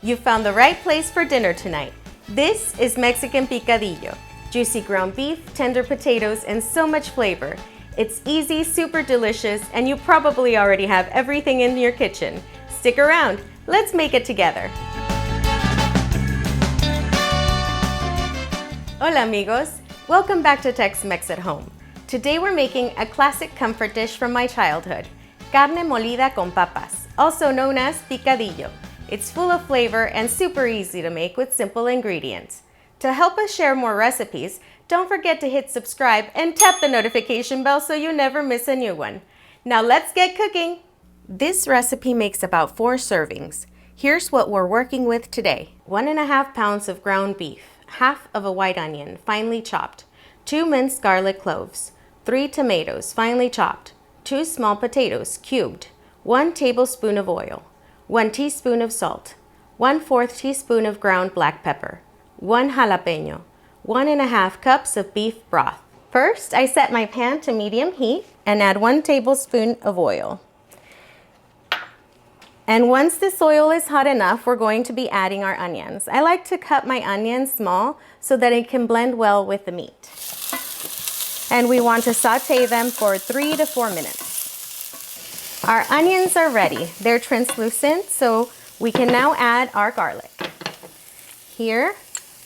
You found the right place for dinner tonight. This is Mexican Picadillo. Juicy ground beef, tender potatoes, and so much flavor. It's easy, super delicious, and you probably already have everything in your kitchen. Stick around, let's make it together. Hola amigos, welcome back to Tex-Mex at Home. Today we're making a classic comfort dish from my childhood, Carne Molida con papas, also known as Picadillo. It's full of flavor and super easy to make with simple ingredients. To help us share more recipes, don't forget to hit subscribe and tap the notification bell so you never miss a new one. Now let's get cooking! This recipe makes about 4 servings. Here's what we're working with today. 1.5 pounds of ground beef, half of a white onion, finely chopped, 2 minced garlic cloves, 3 tomatoes, finely chopped, 2 small potatoes, cubed, 1 tablespoon of oil, 1 teaspoon of salt, 1/4 teaspoon of ground black pepper, 1 jalapeno, 1.5 cups of beef broth. First, I set my pan to medium heat and add 1 tablespoon of oil. And once this oil is hot enough, we're going to be adding our onions. I like to cut my onions small so that it can blend well with the meat. And we want to saute them for 3 to 4 minutes. Our onions are ready. They're translucent, so we can now add our garlic. Here,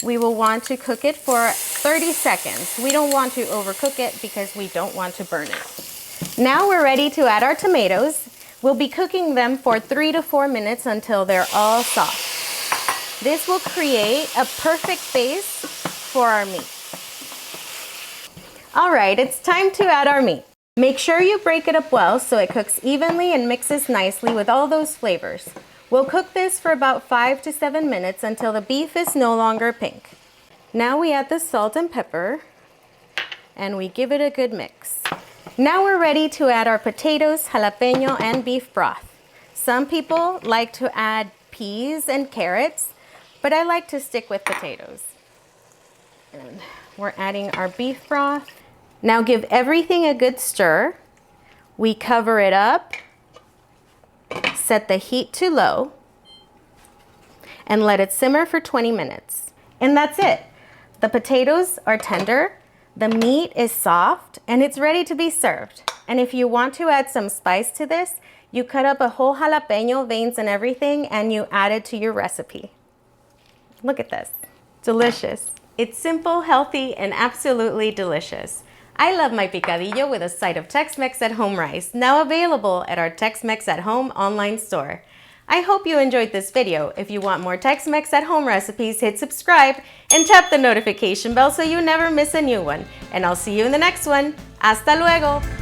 we will want to cook it for 30 seconds. We don't want to overcook it because we don't want to burn it. Now we're ready to add our tomatoes. We'll be cooking them for 3 to 4 minutes until they're all soft. This will create a perfect base for our meat. All right, it's time to add our meat. Make sure you break it up well so it cooks evenly and mixes nicely with all those flavors. We'll cook this for about 5 to 7 minutes until the beef is no longer pink. Now we add the salt and pepper and we give it a good mix. Now we're ready to add our potatoes, jalapeno, and beef broth. Some people like to add peas and carrots, but I like to stick with potatoes. And we're adding our beef broth. Now give everything a good stir. We cover it up, set the heat to low, and let it simmer for 20 minutes. And that's it. The potatoes are tender, the meat is soft, and it's ready to be served. And if you want to add some spice to this, you cut up a whole jalapeno, veins and everything, and you add it to your recipe. Look at this. Delicious. It's simple, healthy, and absolutely delicious. I love my picadillo with a side of Tex-Mex at Home rice, now available at our Tex-Mex at Home online store. I hope you enjoyed this video. If you want more Tex-Mex at Home recipes, hit subscribe and tap the notification bell so you never miss a new one. And I'll see you in the next one. Hasta luego!